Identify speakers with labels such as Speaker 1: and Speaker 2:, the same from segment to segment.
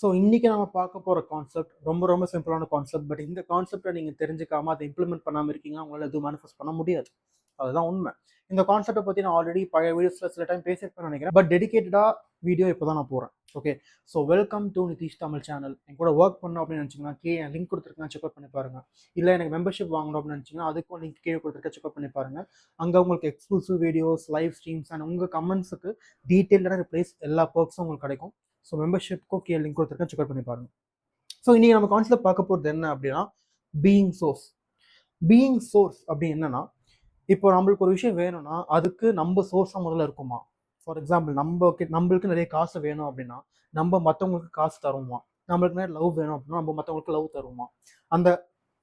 Speaker 1: So இன்றைக்கி நம்ம பார்க்க போகிற கான்செப்ட் ரொம்ப சிம்பிளான கான்செப்ட். பட் இந்த கான்செப்டை நீங்கள் தெரிஞ்சுக்காமல் அதை இம்ப்ளிமெண்ட் பண்ணாமல் இருக்கீங்கன்னா உங்களால் எதுவும் மேனிஃபெஸ்ட் பண்ண முடியாது. அதுதான் உண்மை. இந்த கான்செப்டை பற்றி நான் ஆல்ரெடி பழைய வீடியோஸில் சில டைம் பேசியிருப்பேன் நினைக்கிறேன். பட் டெடிகேட்டடாக வீடியோ இப்போ தான் நான் போகிறேன். Okay, so welcome to Nitish Tamil channel. என் கூட ஒர்க் பண்ணணும் அப்படின்னு நினச்சிங்கன்னா என் லிங்க் கொடுத்துருக்கேன், செக்அவுட் பண்ணி பாருங்கள். இல்லை எனக்கு மெம்பர்ஷிப் வாங்கணும் அப்படின்னு நினச்சிங்கன்னா அதுக்கும் லிங்க் கீழே கொடுத்துருக்கேன், செக்அவுட் பண்ணி பாருங்கள். அங்கே உங்களுக்கு exclusive videos, live streams and உங்கள் கமெண்ட்ஸுக்கு டீட்டெயிலான ரிப்ளைஸ் எல்லா பர்க்ஸும் உங்களுக்கு கிடைக்கும். ஸோ மெம்பர்ஷிப்க்கும் கீழே லிங்க் கொடுத்துருக்கேன், செக்அவுட் பண்ணி பாருங்கள். ஸோ இன்றைக்கி நம்ம கான்செப்ட் பார்க்க போகிறது என்ன அப்படின்னா பீயிங் சோர்ஸ். பீயிங் சோர்ஸ் அப்படி என்னன்னா, இப்போ நம்மளுக்கு ஒரு விஷயம் வேணும்னா அதுக்கு நம்ம சோர்ஸாக முதல்ல இருக்குமா. ஃபார் எக்ஸாம்பிள் நம்மளுக்கு நிறைய காசு வேணும் அப்படின்னா நம்ம மற்றவங்களுக்கு காசு தருவோமா. நம்மளுக்கு நிறைய லவ் வேணும் அப்படின்னா நம்ம மற்றவங்களுக்கு லவ் தருவோமா. அந்த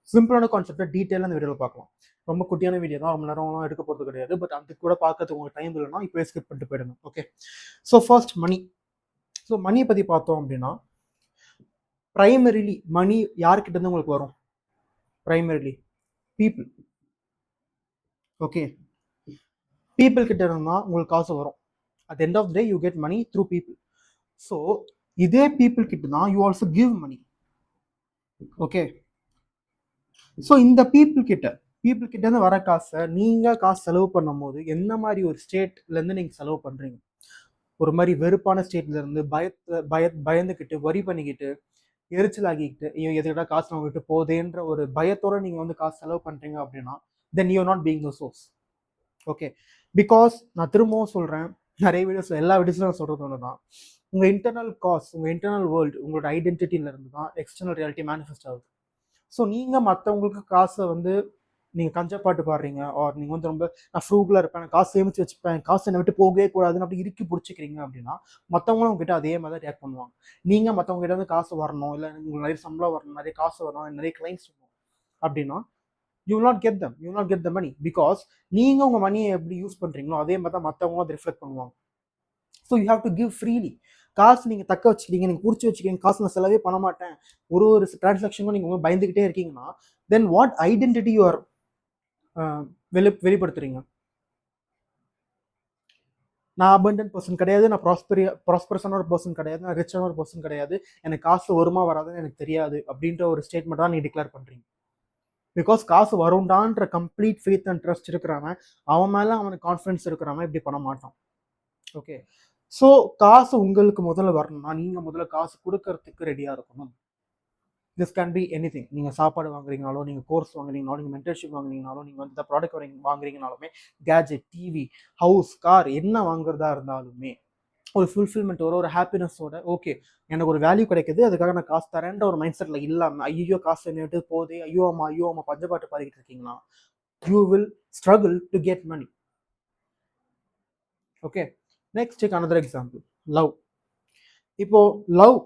Speaker 1: சிம்பிளான கான்செப்டை டீட்டெயிலாக அந்த வீடியோவில் பார்க்கலாம். ரொம்ப குட்டியான வீடியோ தான், ரொம்ப நேரம்லாம் எடுக்க போகிறது கிடையாது. பட் அது கூட பார்க்கறதுக்கு உங்களுக்கு டைம் இல்லைன்னா இப்போ ஸ்கிப் பண்ணிட்டு போயிடுங்க. ஓகே, ஸோ ஃபர்ஸ்ட் மணி. ஸோ மணியை பற்றி பார்த்தோம் அப்படின்னா பிரைமரிலி மணி யார்கிட்ட இருந்து உங்களுக்கு வரும்? Primarily people. ஓகே, பீப்புள் கிட்ட இருந்தா உங்களுக்கு காசு வரும். At end of the day you get money through people. So இதே பீப்புள் கிட்ட தான் you also give money. Okay, so இந்த பீப்புள் கிட்ட இருந்து வர காசை நீங்க காசு செலவு பண்ணும் போது என்ன மாதிரி ஒரு ஸ்டேட்ல இருந்து நீங்க செலவு பண்றீங்க? ஒரு மாதிரி வெறுப்பான ஸ்டேட்ல இருந்து பயந்துக்கிட்டு வரி பண்ணிக்கிட்டு எரிச்சல் ஆகிக்கிட்டு ஐயோ எதுக்கிட்ட காசு நம்ம விட்டு போதேன்ற ஒரு பயத்தோட நீங்க வந்து காசு செலவு பண்றீங்க அப்படின்னா then you not being the source. Okay, because நான் திரும்பவும் சொல்றேன், நிறைய வீடியோஸ்ல எல்லா வீடியோஸ்ல நான் சொல்றது ஒன்று தான், உங்க இன்டர்னல் காஸ், உங்க இன்டர்னல் வேர்ல்டு, உங்களோட ஐடென்டிட்டியில இருந்து தான் எக்ஸ்டர்னல் ரியாலிட்டி மேனிஃபெஸ்ட் ஆகுது. ஸோ நீங்க மற்றவங்களுக்கு காசை வந்து நீங்கள் கஞ்சப்பாட்டு பாடுறீங்க, ஆர் நீங்கள் வந்து ரொம்ப நான் ஃப்ரூகலாக இருப்பேன், காசு சேமிச்சு வச்சுப்பேன், காசு என்னை விட்டு போகவே கூடாதுன்னு அப்படி இறுக்கி பிடிச்சிக்கிறீங்க அப்படின்னா மற்றவங்களும் உங்ககிட்ட அதே மாதிரி தான் ரியாக்ட் பண்ணுவாங்க. நீங்கள் மற்றவங்க கிட்ட வந்து காசு வரணும், இல்லை உங்களுக்கு நிறைய சம்பளம் வரணும், நிறைய காசு வரணும், நிறைய கிளைண்ட்ஸ் வரணும் அப்படின்னா you will not get the money. Because நீங்கள் உங்கள் மணியை எப்படி யூஸ் பண்ணுறீங்களோ அதே மாதிரி தான் மற்றவங்களும் அதை ரிஃப்ளெக்ட் பண்ணுவாங்க. So you have to give freely. காசு நீங்கள் தக்க வச்சுக்கிறீங்க, நீங்கள் பிடிச்சி வச்சுக்கிறீங்க, காசு நான் செலவே பண்ண மாட்டேன், ஒரு டிரான்சாக்ஷனுக்கும் நீங்கள் பயந்துக்கிட்டே இருக்கீங்கன்னா then what identity you are வெளிப்படுத்துறீங்க? நான் அபண்டன்ட் பர்சன் கிடையாது, நான் ப்ராஸ்பரஸான ஒரு பர்சன் கிடையாது, நான் ரிச்சான ஒரு பர்சன் கிடையாது, எனக்கு காசு வருமா வராதுன்னு எனக்கு தெரியாது அப்படின்ற ஒரு ஸ்டேட்மெண்ட் தான் நீ டிக்ளேர் பண்றீங்க. பிகாஸ் காசு வரும்டான்ற கம்ப்ளீட் ஃபேத் அண்ட் ட்ரஸ்ட் இருக்கிறவன், அவன் மேல அவனுக்கு கான்ஃபிடன்ஸ் இருக்கிறவன் இப்படி பண்ண மாட்டான். ஓகே, ஸோ காசு உங்களுக்கு முதல்ல வரணும்னா நீங்க முதல்ல காசு கொடுக்கறதுக்கு ரெடியா இருக்கணும். This can be any thing. நீங்கள் சாப்பாடு வாங்குறீங்கனாலும், நீங்கள் கோர்ஸ் வாங்குறீங்கனாலும், நீங்கள் மென்டர்ஷிப் வாங்குறீங்கனாலும், நீங்கள் வந்து ப்ராடக்ட் வாங்குறீங்கனாலுமே, கேஜெட், டிவி, ஹவுஸ், கார் என்ன வாங்குறதா இருந்தாலுமே ஒரு ஃபுல்ஃபில்மெண்ட், ஒரு ஹாப்பினஸோட ஓகே எனக்கு ஒரு வேல்யூ கிடைக்குது அதுக்காக நான் காசு தரேன்ற ஒரு மைண்ட் செட்டில் இல்லாமல் ஐயோ காசு என்னட்டு போதே ஐயோ அம்மா பஞ்சப்பாட்டு பாடிக்கிட்டு இருக்கீங்கன்னா you will struggle to get money. Okay, next take another example, love. இப்போ லவ்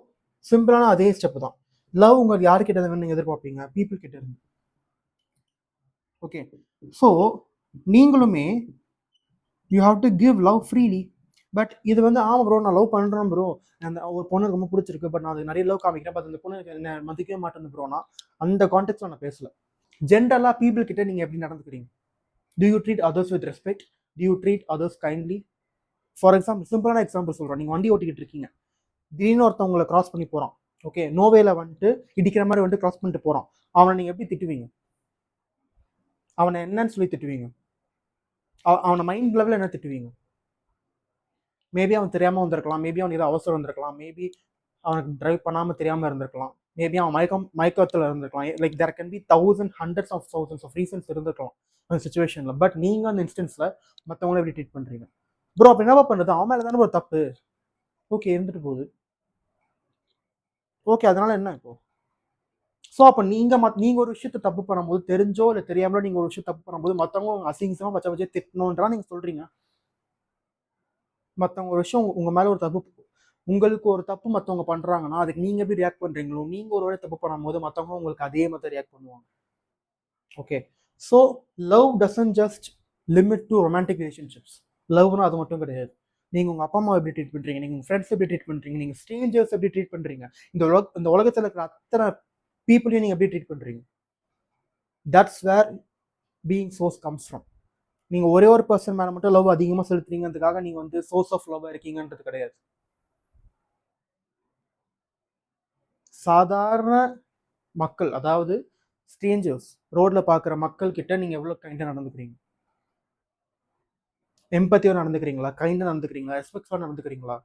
Speaker 1: சிம்பிளான அதே ஸ்டெப் தான். லவ் உங்களுக்கு யாருக்கிட்ட இருந்து நீங்கள் எதிர்பார்ப்பீங்க? பீப்புள் கிட்ட இருந்து. ஓகே, ஸோ நீங்களுமே you have to give love freely. But இது வந்து ஆமாம் ப்ரோ நான் லவ் பண்ணுறேன் ப்ரோ, அந்த ஒரு பொண்ணு ரொம்ப பிடிச்சிருக்கு, பட் நான் அது நிறைய லவ் காமிக்கிறேன், பட் அந்த பொண்ணு என்ன மதிக்கவே மாட்டேன்னு ப்ரோனா அந்த கான்டெக்ட்ல நான் பேசல. ஜென்ரலாக பீப்புள் கிட்ட நீங்கள் எப்படி நடந்துக்கிறீங்க? Do you treat others with respect? Do you treat others kindly? For example, சிம்பிளான எக்ஸாம்பிள் சொல்கிறேன், நீங்கள் வண்டி ஓட்டிக்கிட்டு இருக்கீங்க, திடீர்னு ஒருத்தவங்களை கிராஸ் பண்ணி போகிறான். ஓகே, நோவேல வந்துட்டு இடிக்கிற மாதிரி வந்துட்டு கிராஸ் பண்ணிட்டு போகிறான். அவனை நீங்கள் எப்படி திட்டுவீங்க? அவனை என்னன்னு சொல்லி திட்டுவீங்க? அவனை மைண்ட் லெவலில் என்ன திட்டுவீங்க? மேபி அவன் தெரியாமல் வந்திருக்கலாம், மேபி அவன் ஏதோ அவசரம் வந்திருக்கலாம், மேபி அவனுக்கு டிரைவ் பண்ணாமல் தெரியாமல் இருந்திருக்கலாம், மேபி அவன் மயக்கத்தில் இருந்திருக்கலாம். Like there can be hundreds of thousands of reasons இருந்திருக்கலாம் அந்த சுச்சுவேஷனில். பட் நீங்கள் அந்த இன்ஸ்டன்ஸில் மற்றவங்கள எப்படி ட்ரீட் பண்ணுறீங்க? ப்ரோ அப்போ என்னவா பண்ணுறது? அவன் மேலே தானே ஒரு தப்பு. ஓகே, இருந்துட்டு போகுது. ஓகே, அதனால என்ன இப்போ? ஸோ அப்போ நீங்கள் ஒரு விஷயத்தை தப்பு பண்ணும்போது, தெரிஞ்சோ இல்லை தெரியாமலோ நீங்கள் ஒரு விஷயம் தப்பு பண்ணும்போது மற்றவங்க அசிங்கமாக பச்சை திட்டணுன்றா நீங்கள் சொல்கிறீங்க. மற்றவங்க ஒரு விஷயம் உங்கள் மேலே ஒரு தப்பு, உங்களுக்கு ஒரு தப்பு மற்றவங்க பண்ணுறாங்கன்னா அதுக்கு நீங்கள் எப்படி ரியாக்ட் பண்ணுறீங்களோ, நீங்கள் ஒரு வேளை தப்பு பண்ணும்போது மற்றவங்க உங்களுக்கு அதே மாதிரி ரியாக்ட் பண்ணுவாங்க. Okay, so love doesn't just limit to romantic relationships. லவ்னா அது மட்டும் கிடையாது. நீங்கள் உங்கள் அப்பா அம்மா எப்படி ட்ரீட் பண்ணுறீங்க, நீங்கள் உங்கள் ஃப்ரெண்ட்ஸ் எப்படி ட்ரீட் பண்ணுறீங்க, நீங்கள் ஸ்ட்ரேஞ்சர்ஸ் எப்படி ட்ரீட் பண்ணுறீங்க, இந்த உலகத்தில் இருக்கிற அத்தனை பீப்புளையும் நீங்கள் எப்படி ட்ரீட் பண்ணுறீங்க? That's where being source comes from. நீங்கள் ஒரே ஒரு பர்சன் மேலே மட்டும் லவ் அதிகமாக செலுத்துறீங்கிறதுக்காக நீங்கள் வந்து சோர்ஸ் ஆஃப் லவ்வாக இருக்கீங்கன்றது கிடையாது. சாதாரண மக்கள், அதாவது ஸ்ட்ரேஞ்சர்ஸ், ரோட்ல பார்க்குற மக்கள் கிட்ட நீங்கள் எவ்வளோ கைண்டாக நடந்துக்கிறீங்க? எம்பத்தியோட நடந்துக்கிறீங்களா? கைண்டாக நடந்துக்கிறீங்களா? ரெஸ்பெக்ட்ஃபுல்லாக நடந்துக்கிறீங்களா?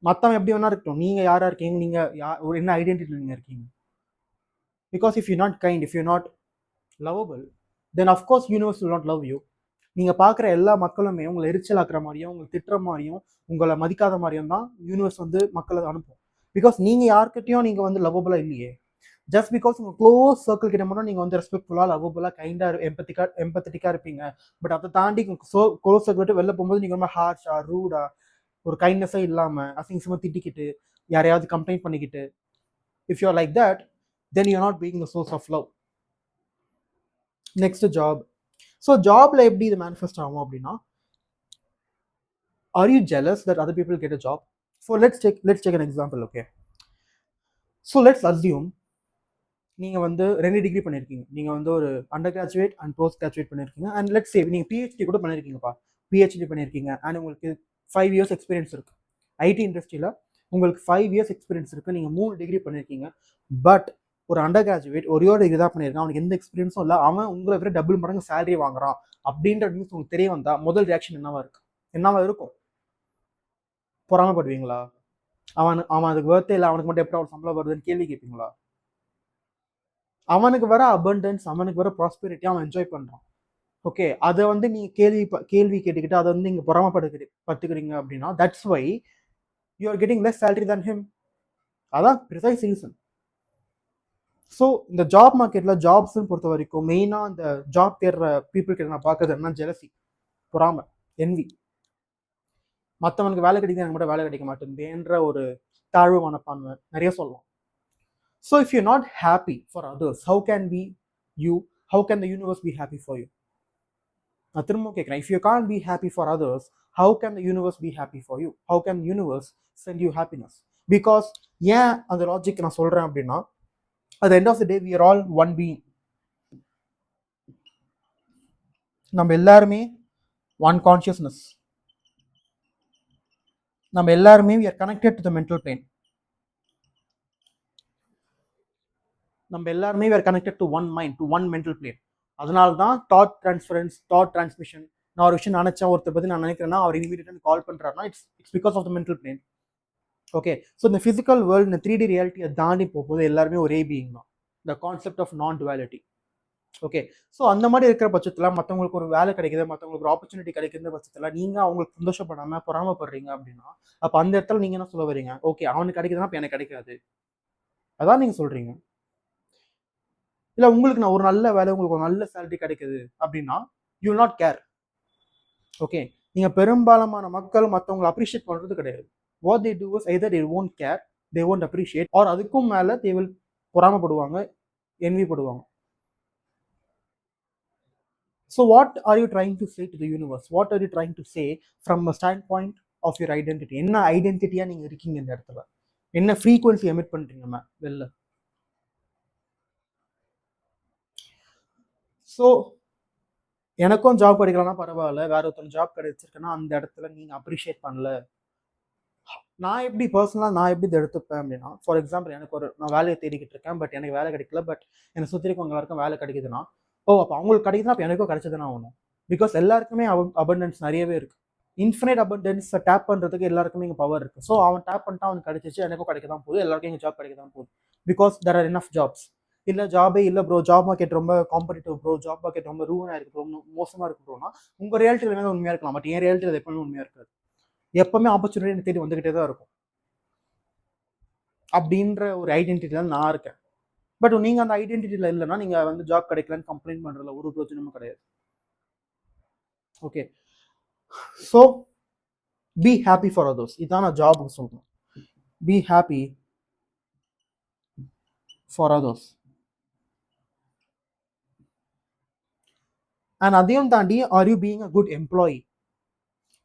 Speaker 1: மற்றவன் எப்படி வேணா இருக்கட்டும், நீங்கள் யாராக இருக்கீங்க, நீங்கள் ஒரு என்ன ஐடென்டிட்டியில் நீங்கள் இருக்கீங்க? Because if you not kind, if you not lovable, then of course universe will not love you. நீங்கள் பார்க்குற எல்லா மக்களுமே உங்களை எரிச்சல் ஆக்குற மாதிரியும், உங்களை திட்டுற மாதிரியும், உங்களை மதிக்காத மாதிரியும் தான் யூனிவர்ஸ் வந்து மக்களை அனுப்பும். பிகாஸ் நீங்கள் யார்கிட்டையும் நீங்கள் வந்து லவபுளாக இல்லையே. ஜஸ்ட் பிகாஸ் உங்கள் க்ளோஸ் சர்க்கிள் கிட்ட மட்டும் நீங்கள் வந்து ரெஸ்பெக்ட்ஃபுல்லாக, லவபுளாக, கைண்டாக, எம்பத்திக்காக இருப்பீங்க. பட் அதை தாண்டி க்ளோஸ் சர்க்கிள் விட்டு வெளில போகும்போது நீங்கள் ரொம்ப ஹார்ஷாக, ரூடாக, ஒரு கைண்ட்னஸே இல்லாமல், அசிங்கமாக திட்டிக்கிட்டு, யாரையாவது கம்ப்ளைண்ட் பண்ணிக்கிட்டு, if you are like that, then you are not being the source of love. Next job. So ஜாப்ல எப்படி இது மேனிஃபெஸ்ட் ஆகும் அப்படின்னா, are you jealous that other people get a job? So let's take an example. Okay, so let's assume நீங்கள் வந்து 2 degree பண்ணியிருக்கீங்க. நீங்கள் வந்து ஒரு undergraduate and postgraduate பண்ணியிருக்கீங்க. அண்ட் லெட்ஸ் சே நீங்கள் பிஹெச்டி கூட பண்ணியிருக்கீங்கப்பா. பிஹெச்டி பண்ணியிருக்கீங்க அண்ட் உங்களுக்கு 5 years எக்ஸ்பீரியன்ஸ் இருக்குது. ஐடி இண்டஸ்ட்ரியில் உங்களுக்கு 5 years எக்ஸ்பீரியன்ஸ் இருக்குது. நீங்கள் 3 டிகிரி பண்ணியிருக்கீங்க. பட் ஒரு அண்டர் கிராஜுவேட் ஒரே ஒரு டிகிரி தான் பண்ணியிருக்கான், அவனுக்கு எந்த எக்ஸ்பீரியன்ஸும் இல்லை, அவன் உங்களை விட டபுள் மடங்கு சேலரி வாங்குறான் அப்படின்ற நியூஸ் உங்களுக்கு தெரிய வந்தால் முதல் ரியாக்ஷன் என்னவா இருக்கும்? பொறாமப்படுவீங்களா? அவன் அதுக்கு வேர்த்தே இல்லை, அவனுக்கு மட்டும் எப்படி ஒரு சம்பளம் வருதுன்னு கேள்வி கேட்பீங்களா? அவனுக்கு வர அபண்டன்ஸ், அவனுக்கு வர ப்ராஸ்பெரிட்டி அவன் என்ஜாய் பண்ணுறான். ஓகே, அதை வந்து நீங்கள் கேள்வி கேட்டுக்கிட்டு அதை வந்து நீங்கள் பட்டுக்கிறீங்க அப்படின்னா, that's why you are getting less salary than him. அதான் ப்ரிசைஸ் ரீசன். ஸோ இந்த ஜாப் மார்க்கெட்டில் ஜாப்ஸ்ன்னு பொறுத்த வரைக்கும் மெயினாக இந்த ஜாப் தேடுற பீப்புள் கிட்ட நான் பார்க்கறது என்ன, ஜெலசி, பொறாமை, என்வி. மற்றவனுக்கு வேலை கிடைக்குது, எனக்கு மட்டும் வேலை கிடைக்க மாட்டேங்குதுன்ற ஒரு தாழ்வு மனப்பான்மை நிறைய சொல்லலாம். So if you not happy for others, how can the universe be happy for you? நான் திரும்ப கேட்குறேன், if you can't be happy for others, how can the universe be happy for you? How can universe send you happiness? Because ஏன் அந்த logic நான் சொல்கிறேன் அப்படின்னா, at the end of the day we are all one being. நம்ம எல்லாருமே one consciousness. நம்ம எல்லாருமே we are connected to the mental plane. நம்ம எல்லாருமே we are connected to one mind, to one mental plane. அதனால தான் தாட் டிரான்ஸ்மிஷன். நான் ஒரு விஷயம் நினைச்சேன், ஒருத்தர் பற்றி நான் நினைக்கிறேன்னா அவர் இமீடியட்டாக கால் பண்ணுறாருன்னா it's because of the mental plane. Okay, so இந்த ஃபிசிக்கல் வேர்ல்டு, இந்த 3D ரியாலிட்டியை தாண்டி போகும்போது எல்லாருமே ஒரே பீயிங் தான். The concept of non duality. Okay, so அந்த மாதிரி இருக்கிற பட்சத்தில் மற்றவங்களுக்கு ஒரு வேலை கிடைக்குது, மற்றவங்களுக்கு ஒரு ஆப்பர்ச்சுனிட்டி கிடைக்கிற பட்சத்தில் நீங்கள் அவங்களுக்கு சந்தோஷப்படாமல் பொறாமப்படுறீங்க அப்படின்னா, அப்போ அந்த இடத்துல நீங்கள் என்ன சொல்ல வரீங்க? ஓகே, அவனுக்கு கிடைக்குதுன்னா இப்போ எனக்கு கிடைக்காது, அதான் நீங்கள் சொல்கிறீங்க. இல்லை உங்களுக்கு நான் ஒரு நல்ல வேலை, உங்களுக்கு ஒரு நல்ல சேலரி கிடைக்குது அப்படின்னா you will not care. Okay, நீங்கள் பெரும்பாலான மக்கள் மற்றவங்களை அப்ரிஷியேட் பண்ணுறது கிடையாது. What they do is either they won't care, they won't appreciate, or அதுக்கும் மேலே தே வில் பொறாமப்படுவாங்க, என்விப்படுவாங்க. So what are you trying to say to the universe? What are you trying to say from a standpoint of your identity? என்ன ஐடென்டிட்டியா நீங்க இருக்கீங்க இந்த இடத்துல? என்ன ஃப்ரீக்வன்சி எமிட் பண்றீங்க வெளில? ஸோ எனக்கும் ஜாப் கிடைக்கலன்னா பரவாயில்ல, வேற ஒருத்தர் ஜாப் கிடைச்சிருக்குன்னா அந்த இடத்துல நீங்க அப்ரிஷியேட் பண்ணல. நான் எப்படி பர்சனலாக நான் எப்படி இதை எடுத்துப்பேன் அப்படின்னா, ஃபார் எக்ஸாம்பிள் எனக்கு நான் வேலையை தேடிக்கிட்டு இருக்கேன், பட் எனக்கு வேலை கிடைக்கல, பட் என்னை சுற்றி இருக்கவங்க எல்லாருக்கும் வேலை கிடைக்குதுன்னா, அப்போ அவங்களுக்கு கிடைக்குதுன்னா அப்போ எனக்கும் கிடைச்சதுன்னா ஆகணும். பிகாஸ் எல்லாருக்குமே அபண்டன்ஸ் நிறையவே இருக்கு. இன்ஃபினைட் அபண்டன்ஸை டேப் பண்ணுறதுக்கு எல்லாருக்குமே இங்கே பவர் இருக்குது. ஸோ அவன் டேப் பண்ணிட்டா அவனுக்கு கிடைச்சிச்சு, எனக்கும் கிடைக்க தான் போகுது, எல்லாருக்கும் இங்கே ஜாப் கிடைக்க தான் போகுது. Because there are enough jobs. இல்லை ஜாபே இல்லை ப்ரோ, ஜாப் மார்க்கெட் ரொம்ப காம்படிட்டிவ் ப்ரோ, ஜாப் மார்க்கெட் ரொம்ப ரூனாக இருக்கு ப்ரோ, மோசமாக இருக்கு ப்ரோனா உங்கள் ரியாலிட்டியில் வேணால் உண்மையாக இருக்கலாம், பட் என் ரியாலிட்டியில் எப்பவுமே உண்மையாக இருக்காது. எப்பவுமே ஆப்பர்ச்சுனிட்டி எனக்கு தேடி வந்துகிட்டே தான் இருக்கும் அப்படின்ற ஒரு ஐடென்டிட்டியில் நான் இருக்கேன். பட் நீங்கள் அந்த ஐடென்டிட்டியில் இல்லைன்னா நீங்கள் வந்து ஜாப் கிடைக்கலன்னு கம்ப்ளைண்ட் பண்ணுறதுல ஒரு பிரச்சனையும் கிடையாது. Okay, so B happy for others, இதான் நான் ஜாப் சொல்கிறேன். B happy for others. And அதையும் தாண்டி are you being a good employee?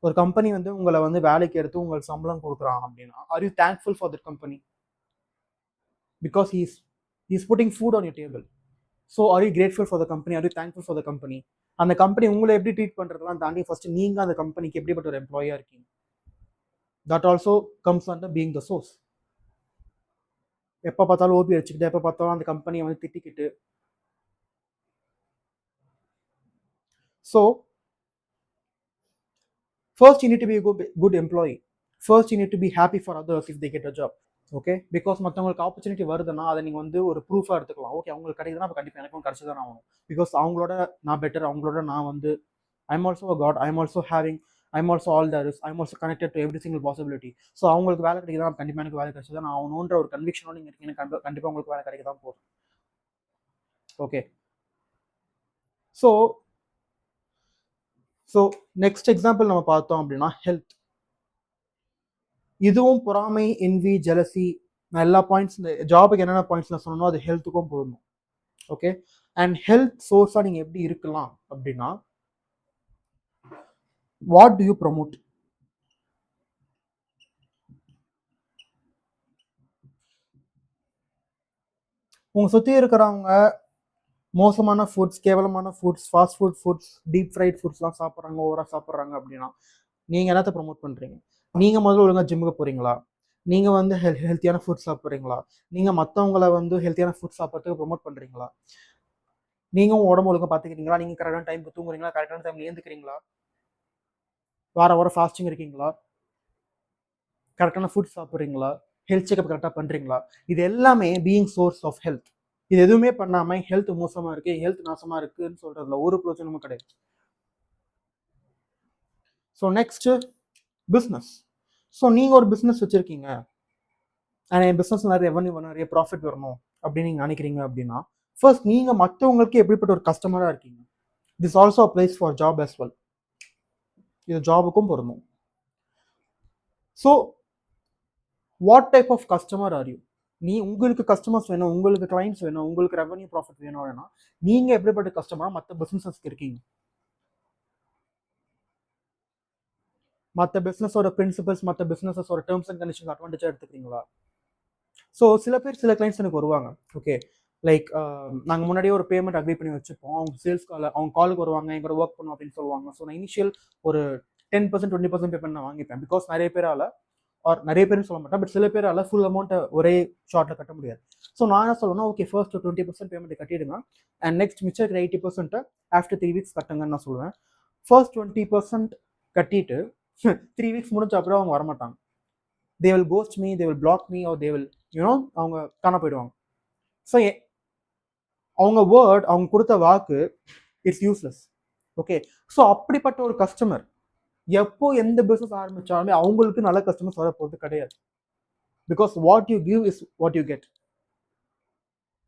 Speaker 1: ஒரு கம்பெனி வந்து உங்களை வந்து வேலைக்கு எடுத்து உங்களுக்கு சம்பளம் கொடுக்குறான் அப்படின்னா, are you thankful for that company? Because he's putting food on your table. So are you grateful for the company? Are you thankful for the company? அந்த கம்பெனி உங்களை எப்படி ட்ரீட் பண்ணுறதுலாம் தாண்டி ஃபர்ஸ்ட் நீங்கள் அந்த கம்பெனிக்கு எப்படிப்பட்ட ஒரு எம்ப்ளாயாக இருக்கீங்க? That also comes under being the source. எப்போ பார்த்தாலும் ஓபி அடிச்சுக்கிட்டு, எப்போ பார்த்தாலும் அந்த கம்பெனியை வந்து திட்டிக்கிட்டு. So first you need to be a good employee. First you need to be happy for others if they get a job. Okay, because மற்றவங்களுக்கு ஆப்பர்ச்சுனிட்டி வருதுன்னா அதை நீங்கள் வந்து ஒரு ப்ரூஃபாக எடுத்துக்கலாம். ஓகே, அவங்களுக்கு கிடைக்குதுன்னா அப்போ கண்டிப்பாக எனக்கும் கிடச்சி தான் ஆகணும். பிகாஸ் அவங்களோட நான் பெட்டர், அவங்களோட நான் வந்து I'm also a god, I'm also having, I'm also all there is, I'm also connected to every single possibility. So அவங்களுக்கு வேலை கிடைக்குதா கண்டிப்பாக எனக்கு வேலை கிடைச்சி தான் ஆகணுன்ற ஒரு கன்விக்ஷனோட நீங்கள் இருக்கீங்கன்னா கண்டிப்பாக உங்களுக்கு வேலை கிடைக்க தான் போதும். ஓகே, ஸோ நெக்ஸ்ட் எக்ஸாம்பிள் நம்ம பார்த்தோம் அப்படின்னா ஹெல்த். இதுவும் பொறாமை, என்வி, ஜெலசி, நான் எல்லா பாயிண்ட்ஸ் இந்த ஜாபுக்கு என்னென்ன பாயிண்ட்ஸ் நான் சொன்னோ அது ஹெல்த்துக்கும் போடணும். ஓகே, அண்ட் ஹெல்த் சோர்ஸாக நீங்கள் எப்படி இருக்கலாம் அப்படின்னா, வாட் டு யூ ப்ரமோட்? உங்கள் சுற்றி இருக்கிறவங்க மோசமான ஃபுட்ஸ், கேவலமான foods, fast foods, deep fried ஃபுட்ஸ்லாம் சாப்பிட்றாங்க, ஓவராக சாப்பிட்றாங்க அப்படின்னா நீங்கள் என்னத்தை ப்ரமோட் பண்ணுறீங்க? நீங்கள் முதல்ல ஒழுங்காக ஜிம்முக்கு போகிறீங்களா? நீங்கள் வந்து ஹெல்த்தியான ஃபுட் சாப்பிட்றீங்களா? நீங்கள் மற்றவங்கள வந்து ஹெல்த்தியான ஃபுட் சாப்பிட்றதுக்கு ப்ரமோட் பண்ணுறீங்களா? நீங்கள் உடம்பு ஒழுங்காக பார்த்துக்கிறீங்களா? நீங்கள் கரெக்டான டைமுக்கு தூங்குறீங்களா? கரெக்டான டைமில் ஏந்துக்கிறீங்களா? வாரம் ஃபாஸ்டிங் இருக்கீங்களா? கரெக்டான ஃபுட் சாப்பிட்றீங்களா? ஹெல்த் செக்அப் கரெக்டாக பண்ணுறீங்களா? இது எல்லாமே பீயிங் சோர்ஸ் ஆஃப் ஹெல்த். இது எதுவுமே பண்ணாமல் ஹெல்த் மோசமாக இருக்குது, ஹெல்த் நாசமாக இருக்குதுன்னு சொல்கிறதுல ஒரு பிரயோஜனமும் கிடையாது. So next business. ஸோ நீங்கள் ஒரு பிஸ்னஸ் வச்சுருக்கீங்க, ஆனால் என் பிஸ்னஸ் நிறைய ரெவன்யூ வரணும், நிறைய ப்ராஃபிட் வரணும் அப்படின்னு நீங்கள் நினைக்கிறீங்க அப்படின்னா, ஃபர்ஸ்ட் நீங்கள் மற்றவங்களுக்கு எப்படிப்பட்ட ஒரு கஸ்டமராக இருக்கீங்க? This also applies for job as well. இது ஜாபுக்கும் பொருந்தும். So what type of customer are you? உங்களுக்கு கஸ்டமர்ஸ் வேணும், உங்களுக்கு கிளைண்ட்ஸ் வேணும், உங்களுக்கு ரெவன்யூ ப்ராஃபிட் வேணும் அப்படின்னா நீங்கள் எப்படிப்பட்ட கஸ்டமராக மற்ற பிஸ்னஸஸ்க்கு இருக்கீங்க? மற்ற பிஸ்னஸோட பிரின்சிபல்ஸ், மற்ற பிஸ்னஸஸோட டேர்ம்ஸ் அண்ட் கண்டிஷன்ஸ் அட்வான்டேஜாக எடுத்துக்கிறீங்களா? ஸோ சில கிளைண்ட்ஸ் எனக்கு வருவாங்க. ஓகே, லைக் நாங்கள் முன்னாடியே ஒரு பேமெண்ட் அக்ரி பண்ணி வச்சுப்போம். அவங்க சேல்ஸ் அவங்க காலுக்கு வருவாங்க, எங்களோட ஒர்க் பண்ணும் அப்படின்னு சொல்லுவாங்க. ஸோ நான் இனிஷியல் ஒரு 10% 20% பேமெண்ட் நான் வாங்கிப்பேன். பிகாஸ் நிறைய பேர்னு சொல்ல மாட்டேன், பட் சில பேரால் ஃபுல் அமௌண்ட்டை ஒரே ஷார்ட்டில் கட்ட முடியாது. ஸோ நான் என்ன சொல்லணும்னா, ஓகே ஃபர்ஸ்ட் 20% பேமெண்ட் கட்டிடுங்க, அண்ட் நெக்ஸ்ட் மிச்சம் இருக்கிற 80% ஆஃப்டர் 3 வீக்ஸ் கட்டுங்கன்னு நான் சொல்லுவேன். ஃபர்ஸ்ட் 20% கட்டிட்டு 3 வீக்ஸ் முடிஞ்ச அப்புறம் அவங்க வரமாட்டாங்க. they will ghost me, they will block me, or they will அவங்க காண போயிடுவாங்க. ஸோ அவங்க வேர்ட், அவங்க கொடுத்த வாக்கு இட்ஸ் யூஸ்லெஸ். ஓகே, ஸோ அப்படிப்பட்ட ஒரு கஸ்டமர் எப்போ எந்த பிஸ்னஸ் ஆரம்பிச்சாலுமே அவங்களுக்கு நல்ல கஸ்டமர்ஸ் வர போகிறது கிடையாது. Because what you give is what you get.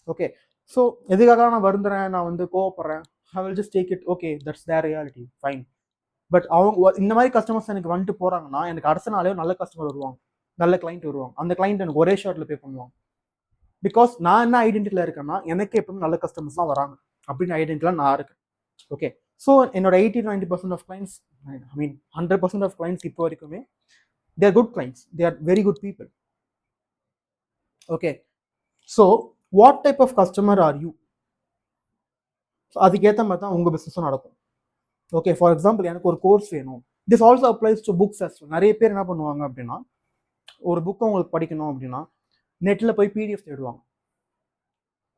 Speaker 1: Okay, so எதுக்காக நான் வருந்துறேன், நான் வந்து கோவப்படுறேன், I will just take it, okay that's their reality, fine. But அவங்க இந்த மாதிரி கஸ்டமர்ஸ் எனக்கு வந்துட்டு போகிறாங்கன்னா எனக்கு அடுத்த நாளே நல்ல கஸ்டமர் வருவாங்க, நல்ல கிளைண்ட் வருவாங்க. அந்த கிளைண்ட் எனக்கு ஒரே ஷார்ட்ல பே பண்ணுவாங்க. பிகாஸ் நான் என்ன ஐடென்டிட்டியில் இருக்கேன்னா எனக்கு எப்பவுமே நல்ல கஸ்டமர்ஸ் தான் வராங்க அப்படின்னு ஐடென்டிட்டியில் நான் இருக்கேன். ஓகே, ஸோ என்னோட 80-90% of clients, I mean 100% of clients இப்போ வரைக்குமே they are good clients, they are very good people. Okay, so what type of customer are you? So அதுக்கேற்ற மாதிரி தான் உங்கள் பிஸ்னஸும் நடக்கும். ஓகே, ஃபார் எக்ஸாம்பிள் எனக்கு ஒரு கோர்ஸ் வேணும். This also applies to books as well. நிறைய பேர் என்ன பண்ணுவாங்க அப்படின்னா, ஒரு புக்கை உங்களுக்கு படிக்கணும் அப்படின்னா நெட்டில் போய் பிடிஎஃப் தேடுவாங்க,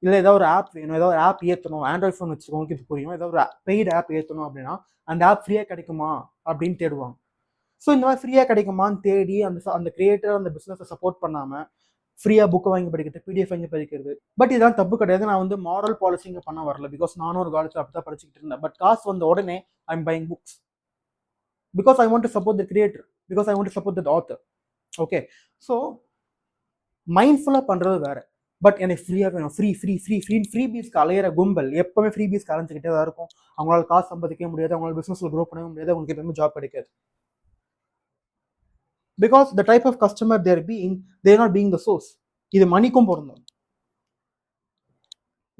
Speaker 1: இல்லை ஏதாவது ஒரு ஆப் வேணும், ஏதாவது ஒரு ஆப் ஏற்றணும், ஆண்ட்ராய்ட் ஃபோன் வச்சுக்கோங்க இது புரியும், ஏதாவது ஒரு பெய்டு ஆப் ஏற்றணும் அப்படின்னா அந்த ஆப் ஃப்ரீயாக கிடைக்குமா அப்படின்னு தேடுவாங்க. ஸோ இந்த மாதிரி ஃப்ரீயாக கிடைக்குமான்னு தேடி அந்த கிரியேட்டர் அந்த பிஸ்னஸை சப்போர்ட் பண்ணாமல் ஃப்ரீயாக புக்கை வாங்கி படிக்கிறது, பிடிஎஃப் வாங்கி படிக்கிறது. பட் இதெல்லாம் தப்பு கிடையாது. நான் வந்து மாரல் பாலிசிங்க பண்ண வரல, பிகாஸ் நானும் ஒரு காலேஜ் அப்படி தான் படிச்சுக்கிட்டு இருந்தேன். பட் காசு வந்த உடனே I am buying books because I want to support the creator, because I want to support the author. Okay, so மைண்ட்ஃபுல்லாக பண்ணுறது வேறு. பட் எனக்கு ஃப்ரீயாக வேணும், ஃப்ரீ பீஸ்க்கு அலையிற கும்பல் எப்பவுமே ஃப்ரீ பீஸ்க்கு அலைஞ்சிக்கிட்டே தான் இருக்கும். அவங்களால காசு சம்பாதிக்கவே முடியாது, அவங்களால பிஸ்னஸில் க்ரோ பண்ணவே முடியாது, அவங்களுக்கு எப்பவுமே ஜாப் கிடைக்காது. Because the type of customer they're not being the source. இது மணிக்கும் பொருந்தும்.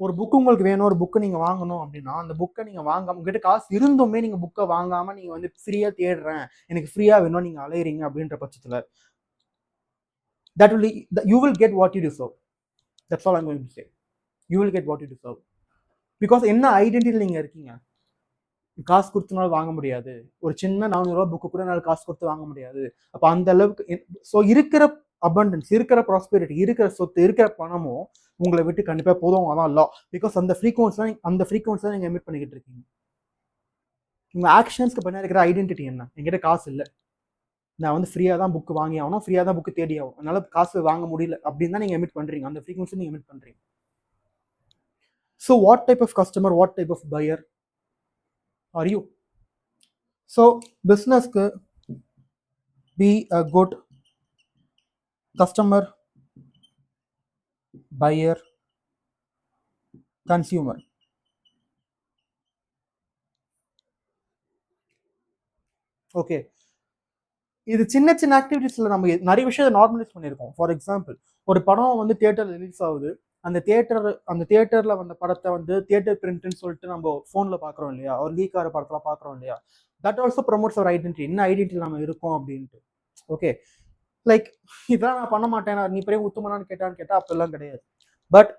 Speaker 1: ஒரு புக்கு உங்களுக்கு வேணும், ஒரு புக்கு நீங்கள் வாங்கணும் அப்படின்னா அந்த புக்கை நீங்கள் வாங்காம, உங்ககிட்ட காசு இருந்துமே நீங்கள் புக்கை வாங்காமல் நீங்கள் வந்து ஃப்ரீயாக தேடுறேன், எனக்கு ஃப்ரீயாக வேணும் நீங்கள் அலையிறீங்க அப்படின்ற பட்சத்தில் you will get what you deserve. That's all I'm going to say. You will get what you deserve. Because என்ன ஐடென்டிட்டியில் நீங்கள் இருக்கீங்க? காசு கொடுத்தனால வாங்க முடியாது, ஒரு சின்ன 400 ரூபா புக்கு கூட என்னால் காசு கொடுத்து வாங்க முடியாது. அப்போ அந்த அளவுக்கு ஸோ இருக்கிற abundance, இருக்கிற ப்ராஸ்பெரிட்டி, இருக்கிற சொத்து, இருக்கிற பணமும் உங்களை விட்டு கண்டிப்பாக போதும். அதான் லா. பிகாஸ் அந்த ஃப்ரீக்வன்சி தான் நீங்கள் எமிட் பண்ணிக்கிட்டு இருக்கீங்க. உங்கள் ஆக்ஷன்ஸ்க்கு பின்னாடி இருக்கிற ஐடென்டிட்டி என்ன? என்கிட்ட காசு இல்லை, நான் வந்து ஃப்ரீயாக தான் புக்கு வாங்கி ஆகணும், ஃப்ரீயாக தான் புக்கு தேடி ஆகும், அதனால காசு வாங்க முடியல அப்படின்னு தான் நீங்கள் எமிட் பண்ணுறீங்க. அந்த ஃப்ரீக்வன்சி நீங்கள் எமிட் பண்ணுறீங்க. So what type of customer, what type of buyer are you? So பிஸ்னஸ்க்கு be a good customer, buyer, consumer. Okay, இது சின்ன சின்ன ஆக்டிவிட்டீஸ்ல நம்ம நிறைய விஷயத்தை நார்மலைஸ் பண்ணியிருக்கோம். ஃபார் எக்ஸாம்பிள், ஒரு படம் வந்து தியேட்டர்ல ரிலீஸ் ஆகுது, அந்த தியேட்டர்ல வந்த படத்தை வந்து தியேட்டர் பிரிண்ட்னு சொல்லிட்டு நம்ம ஃபோன்ல பாக்குறோம் இல்லையா, ஒரு லீக் ஆகிற படத்தெல்லாம் பாக்குறோம் இல்லையா, தட் ஆல்சோ ப்ரொமோட்ஸ் ஒரு ஐடென்டிட்டி, என்ன ஐடென்டிட்டி நம்ம இருக்கோம் அப்படின்ட்டு. ஓகே, லைக் இதெல்லாம் நான் பண்ண மாட்டேன், நீ பெரிய உத்தமனான்னு கேட்டா அப்பெல்லாம் கிடையாது. பட்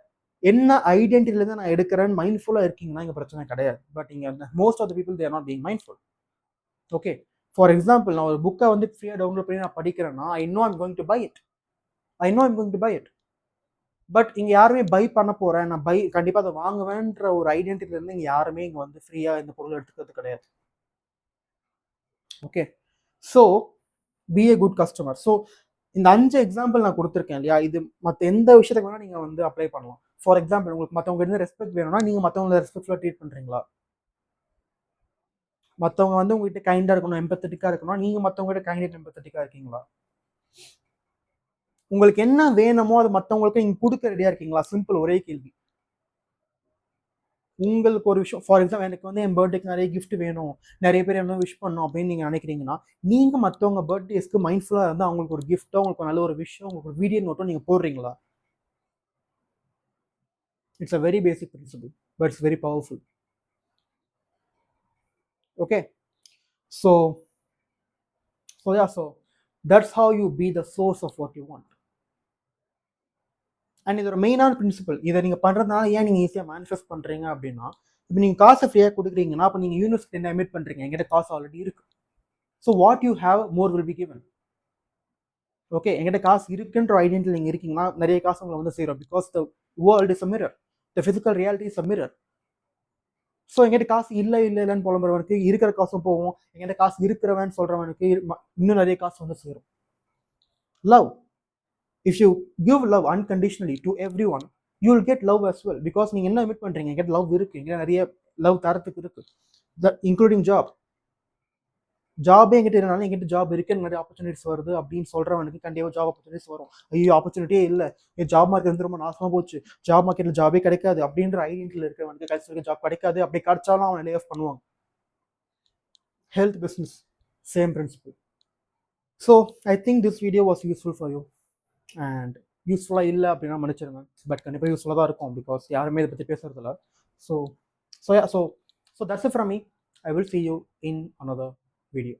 Speaker 1: என்ன ஐடென்டிட்டிலேருந்து நான் எடுக்கிறேன்னு மைண்ட்ஃபுல்லாக இருக்கீங்கன்னா இங்கே பிரச்சனை கிடையாது. பட் இங்கே most of the people they are not being mindful. Okay, for example, நான் ஒரு புக்கை வந்து ஃப்ரீயாக டவுன்லோட் பண்ணி நான் படிக்கிறேன்னா I know I'm going to buy it. But இங்கே யாருமே பை பண்ண போகிறேன், நான் கண்டிப்பாக அதை வாங்குவேன்ற ஒரு ஐடென்டிட்டிலேருந்து இங்கே யாருமே இங்கே வந்து ஃப்ரீயாக இந்த பொருளை எடுத்துக்கிறது கிடையாது. Okay, so be a good customer. So இந்த 5 எக்ஸாம்பிள் நான் கொடுத்துருக்கேன் இல்லையா, இது மற்ற எந்த விஷயத்துக்கு வேணால் நீங்கள் வந்து அப்ளை பண்ணலாம். ஃபார் எக்ஸாம்பிள், உங்களுக்கு மற்றவங்க இருந்து ரெஸ்பெக்ட் வேணும்னா நீங்கள் மற்றவங்களை ரெஸ்பெக்ட்ஃபுல்லாக ட்ரீட் பண்ணுறீங்களா? மற்றவங்க வந்து உங்ககிட்ட கைண்டாக இருக்கணும், எம்பத்தட்டிக்காக இருக்கணும், நீங்கள் மற்றவங்ககிட்ட கைண்ட் எம்பத்தட்டிக்காக இருக்கீங்களா? உங்களுக்கு என்ன வேணுமோ அது மற்றவங்களுக்கு நீங்கள் கொடுக்க ரெடியாக இருக்கீங்களா? சிம்பிள், ஒரே கேள்வி. உங்களுக்கு ஒரு விஷயம், ஃபார் எக்ஸாம்பிள், எனக்கு வந்து என் பர்த்டேக்கு நிறைய கிஃப்ட் வேணும், நிறைய பேர் என்ன விஷ் பண்ணணும் அப்படின்னு நீங்கள் நினைக்கிறீங்கன்னா, நீங்கள் மற்றவங்க பர்த்டேஸ்க்கு மைண்ட்ஃபுல்லாக இருந்தால் அவங்களுக்கு ஒரு கிஃப்ட்டோ, உங்களுக்கு நல்ல ஒரு விஷயம், உங்களுக்கு ஒரு வீடியோ நோட்டோ நீங்கள் போடுறீங்களா? It's a very basic principle, but it's very powerful. Okay, so that's how you be the source of what you want. And இதோட மெயினான பிரின்சிபல், இதை நீங்கள் பண்ணுறதுனால ஏன் நீங்கள் ஈஸியாக மேனிஃபெஸ்ட் பண்ணுறீங்க அப்படின்னா, இப்போ நீங்கள் காசை ஃப்ரீயாக கொடுக்குறீங்கன்னா அப்போ நீங்கள் யூனிவர்ஸ்க்கு என்ன எமிட் பண்ணுறீங்க, எங்கிட்ட காசு ஆல்ரெடி இருக்கு. So what you have more will be given. Okay, எங்கிட்ட காசு இருக்குன்ற ஐடென்டிட்டி நீங்கள் இருக்கீங்கன்னா நிறைய காசு உங்களை வந்து சேரும். Because the world is a mirror, the physical reality is a mirror. So எங்கிட்ட காசு இல்லைன்னு புலம்புறவனுக்கு இருக்கிற காசும் போகும், எங்கிட்ட காசு இருக்கிறவன் சொல்றவனுக்கு இன்னும் நிறைய காசு வந்து சேரும். Love, if you give love unconditionally to everyone, you will get love as well. Because நீங்க என்ன எமிட் பண்றீங்க, எங்கிட்ட லவ் இருக்கு, எங்கிட்ட நிறைய லவ் தரத்துக்கு இருக்கு, இன்க்ளூடிங் ஜாபே எங்கிட்ட இருந்தாலும் எங்கிட்ட ஜாப் இருக்கு, நிறைய ஆப்பர்ச்சுனிட்டிஸ் வருது அப்படின்னு சொல்றவனுக்கு கண்டிப்பாக ஜாப் ஆப்பர்ச்சுனிட்டிஸ் வரும். ஐயோ ஆப்பர்ச்சுனிட்டியே இல்லை, ஜாப் மார்க்கெட் வந்து ரொம்ப நாசமா போச்சு, ஜாப் மார்க்கெட்ல ஜாபே கிடைக்காது அப்படின்ற ஐடென்டிட்டியில் இருக்கிறவனுக்கு கடைசி ஜாப் கிடைக்காது, அப்படி கிடைச்சாலும் அவன் லே ஆஃப் பண்ணுவாங்க. Health, business, same principal. So I think this video was useful for you. And யூஸ்ஃபுல்லாக இல்லை அப்படின்னா மன்னிச்சிருங்க, பட் கண்டிப்பாக யூஸ்ஃபுல்லாக தான் இருக்கும். பிகாஸ் யாருமே இதை பற்றி பேசுறதில்ல. So that's it from me. I will see you in another video.